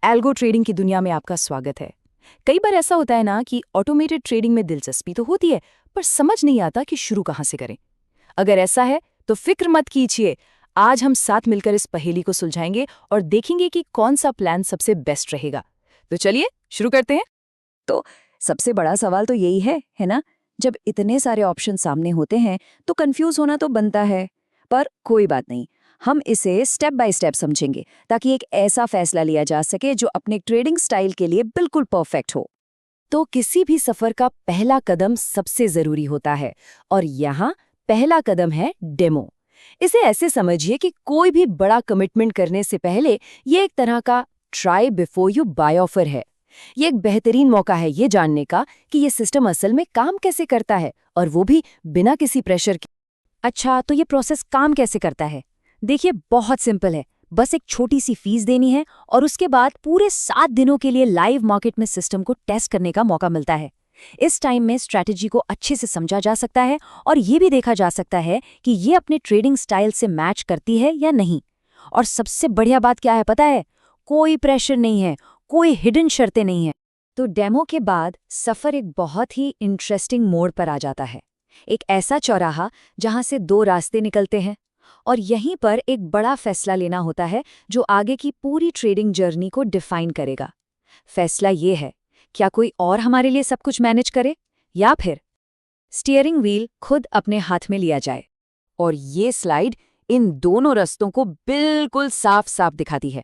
Algo trading की दुनिया में आपका स्वागत है। कई बार ऐसा होता है ना कि ऑटोमेटेड ट्रेडिंग में दिलचस्पी तो होती है, पर समझ नहीं आता कि शुरू कहाँ से करें। अगर ऐसा है तो फिक्र मत कीजिए। आज हम साथ मिलकर इस पहेली को सुलझाएंगे और देखेंगे कि कौन सा प्लान सबसे बेस्ट रहेगा। तो चलिए शुरू करते हैं। तो सबसे बड़ा सवाल तो यही है ना? जब इतने सारे ऑप्शन सामने होते हैं तो कंफ्यूज होना तो बनता है। पर कोई बात नहीं, हम इसे स्टेप बाय स्टेप समझेंगे ताकि एक ऐसा फैसला लिया जा सके जो अपने ट्रेडिंग स्टाइल के लिए बिल्कुल परफेक्ट हो। तो किसी भी सफर का पहला कदम सबसे जरूरी होता है, और यहाँ पहला कदम है डेमो। इसे ऐसे समझिए कि कोई भी बड़ा कमिटमेंट करने से पहले ये एक तरह का try before you buy offer है। ये एक बेहतरीन मौका है ये जानने का कि ये सिस्टम असल में काम कैसे करता है, और वो भी बिना किसी प्रेशर के। अच्छा, तो ये प्रोसेस काम कैसे करता है? देखिए, बहुत सिंपल है। बस एक छोटी सी फीस देनी है और उसके बाद पूरे 7 दिनों के लिए लाइव मार्केट में सिस्टम को टेस्ट करने का मौका मिलता है। इस टाइम में स्ट्रैटेजी को अच्छे से समझा जा सकता है और ये भी देखा जा सकता है कि ये अपने ट्रेडिंग स्टाइल से मैच करती है या नहीं। और सबसे बढ़िया बात क्या है पता है? कोई प्रेशर नहीं है, कोई हिडन शर्तें नहीं है। तो डेमो के बाद सफर एक बहुत ही इंटरेस्टिंग मोड़ पर आ जाता है। एक ऐसा चौराहा जहां से 2 रास्ते निकलते हैं, और यहीं पर एक बड़ा फैसला लेना होता है जो आगे की पूरी ट्रेडिंग जर्नी को डिफाइन करेगा। फैसला ये है, क्या कोई और हमारे लिए सब कुछ मैनेज करे, या फिर स्टीयरिंग व्हील खुद अपने हाथ में लिया जाए। और ये स्लाइड इन दोनों रास्तों को बिल्कुल साफ साफ दिखाती है।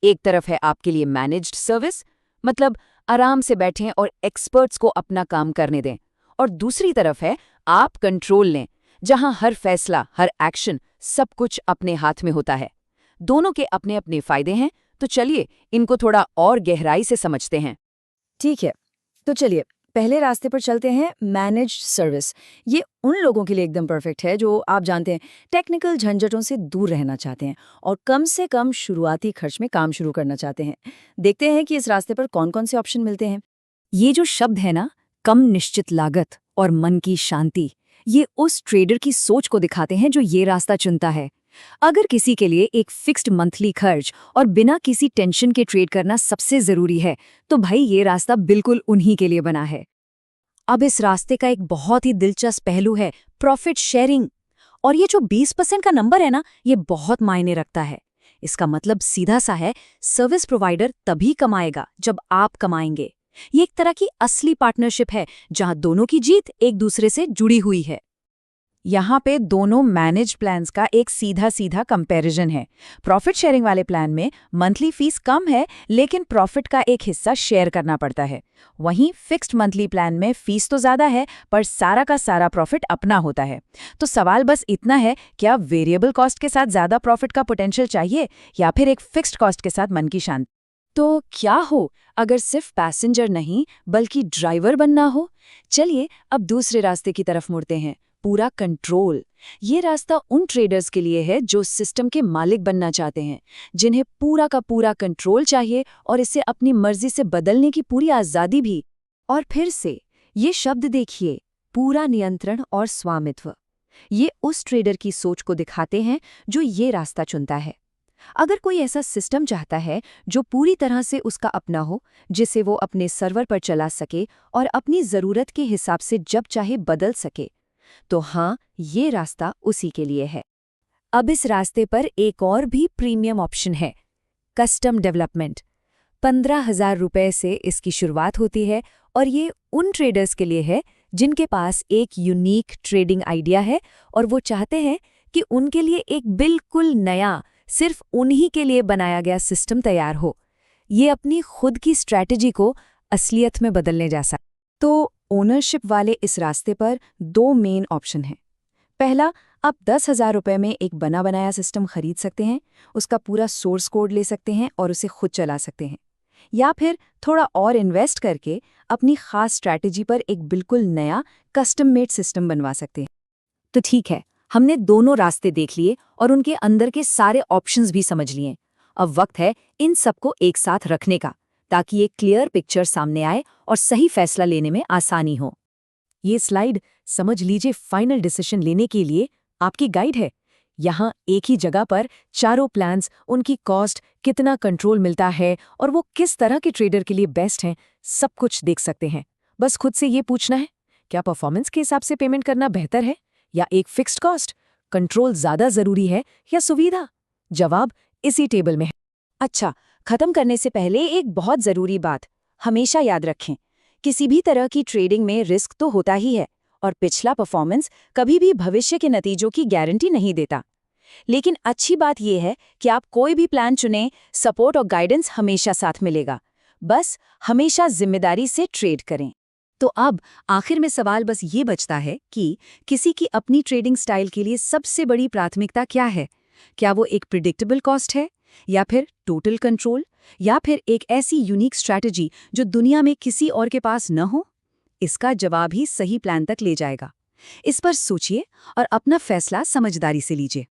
एक तरफ है आपके लिए मैनेज्ड सर्विस, मतलब आराम से बैठें और एक्सपर्ट्स को अपना काम करने दें, और दूसरी तरफ है आप कंट्रोल लें, जहां हर फैसला, हर एक्शन, सब कुछ अपने हाथ में होता है। दोनों के अपने अपने फायदे हैं, तो चलिए इनको थोड़ा और गहराई से समझते हैं। ठीक है, तो चलिए पहले रास्ते पर चलते हैं, मैनेज्ड सर्विस। ये उन लोगों के लिए एकदम परफेक्ट है जो आप जानते हैं टेक्निकल झंझटों से दूर रहना चाहते हैं और कम से कम शुरुआती खर्च में काम शुरू करना चाहते हैं। देखते हैं कि इस रास्ते पर कौन कौन से ऑप्शन मिलते हैं। ये जो शब्द है ना, कम निश्चित लागत और मन की शांति, ये उस ट्रेडर की सोच को दिखाते हैं जो ये रास्ता चुनता है। अगर किसी के लिए एक फिक्स्ड मंथली खर्च और बिना किसी टेंशन के ट्रेड करना सबसे जरूरी है, तो भाई ये रास्ता बिल्कुल उन्हीं के लिए बना है। अब इस रास्ते का एक बहुत ही दिलचस्प पहलू है प्रॉफिट शेयरिंग। और ये जो 20% का नंबर है ना, ये बहुत मायने रखता है। इसका मतलब सीधा सा है, सर्विस प्रोवाइडर तभी कमाएगा जब आप कमाएंगे। ये एक तरह की असली पार्टनरशिप है जहां दोनों की जीत एक दूसरे से जुड़ी हुई है। यहाँ पे दोनों मैनेज्ड प्लान्स का एक सीधा सीधा कंपैरिजन है। प्रॉफिट शेयरिंग वाले प्लान में मंथली फीस कम है, लेकिन प्रॉफिट का एक हिस्सा शेयर करना पड़ता है। वहीं फिक्स्ड मंथली प्लान में फीस तो ज़्यादा है, पर सारा का सारा प्रॉफिट अपना होता है। तो सवाल बस इतना है, क्या वेरिएबल कॉस्ट के साथ ज़्यादा प्रॉफिट का पोटेंशियल चाहिए, या फिर एक फिक्स्ड कॉस्ट के साथ मन की शांति? तो क्या हो अगर सिर्फ पैसेंजर नहीं बल्कि ड्राइवर बनना हो? चलिए अब दूसरे रास्ते की तरफ मुड़ते हैं, पूरा कंट्रोल। ये रास्ता उन ट्रेडर्स के लिए है जो सिस्टम के मालिक बनना चाहते हैं, जिन्हें पूरा का पूरा कंट्रोल चाहिए और इसे अपनी मर्जी से बदलने की पूरी आज़ादी भी। और फिर से ये शब्द देखिए, पूरा नियंत्रण और स्वामित्व। ये उस ट्रेडर की सोच को दिखाते हैं जो ये रास्ता चुनता है। अगर कोई ऐसा सिस्टम चाहता है जो पूरी तरह से उसका अपना हो, जिसे वो अपने सर्वर पर चला सके और अपनी ज़रूरत के हिसाब से जब चाहे बदल सके, तो हाँ, ये रास्ता उसी के लिए है। अब इस रास्ते पर एक और भी प्रीमियम ऑप्शन है, कस्टम डेवलपमेंट। 15,000 रुपये से इसकी शुरुआत होती है, और ये उन ट्रेडर्स के लिए है जिनके पास एक यूनिक ट्रेडिंग आइडिया है और वो चाहते हैं कि उनके लिए एक बिल्कुल नया, सिर्फ उन्हीं के लिए बनाया गया सिस्टम तैयार हो। ये अपनी खुद की स्ट्रैटेजी को असलियत में बदलने जा सकता। तो ओनरशिप वाले इस रास्ते पर 2 मेन ऑप्शन हैं। पहला, आप 10,000 रुपये में एक बना बनाया सिस्टम खरीद सकते हैं, उसका पूरा सोर्स कोड ले सकते हैं और उसे खुद चला सकते हैं। या फिर थोड़ा और इन्वेस्ट करके अपनी खास स्ट्रैटेजी पर एक बिल्कुल नया कस्टम मेड सिस्टम बनवा सकते हैं। तो ठीक है, हमने दोनों रास्ते देख लिए और उनके अंदर के सारे ऑप्शंस भी समझ लिए। अब वक्त है इन सबको एक साथ रखने का, ताकि एक क्लियर पिक्चर सामने आए और सही फैसला लेने में आसानी हो। ये स्लाइड समझ लीजिए फाइनल डिसीजन लेने के लिए आपकी गाइड है। यहाँ एक ही जगह पर चारों प्लान्स, उनकी कॉस्ट, कितना कंट्रोल मिलता है और वो किस तरह के ट्रेडर के लिए बेस्ट हैं, सब कुछ देख सकते हैं। बस खुद से ये पूछना है, क्या परफॉर्मेंस के हिसाब से पेमेंट करना बेहतर है या एक फिक्स्ड कॉस्ट? कंट्रोल ज़्यादा ज़रूरी है या सुविधा? जवाब इसी टेबल में है। अच्छा, खत्म करने से पहले एक बहुत ज़रूरी बात हमेशा याद रखें, किसी भी तरह की ट्रेडिंग में रिस्क तो होता ही है और पिछला परफॉर्मेंस कभी भी भविष्य के नतीजों की गारंटी नहीं देता। लेकिन अच्छी बात यह है कि आप कोई भी प्लान चुनें, सपोर्ट और गाइडेंस हमेशा साथ मिलेगा। बस हमेशा जिम्मेदारी से ट्रेड करें। तो अब आखिर में सवाल बस ये बचता है कि किसी की अपनी ट्रेडिंग स्टाइल के लिए सबसे बड़ी प्राथमिकता क्या है? क्या वो एक प्रिडिक्टेबल कॉस्ट है, या फिर टोटल कंट्रोल, या फिर एक ऐसी यूनिक स्ट्रैटेजी जो दुनिया में किसी और के पास न हो? इसका जवाब ही सही प्लान तक ले जाएगा। इस पर सोचिए और अपना फैसला समझदारी से लीजिए।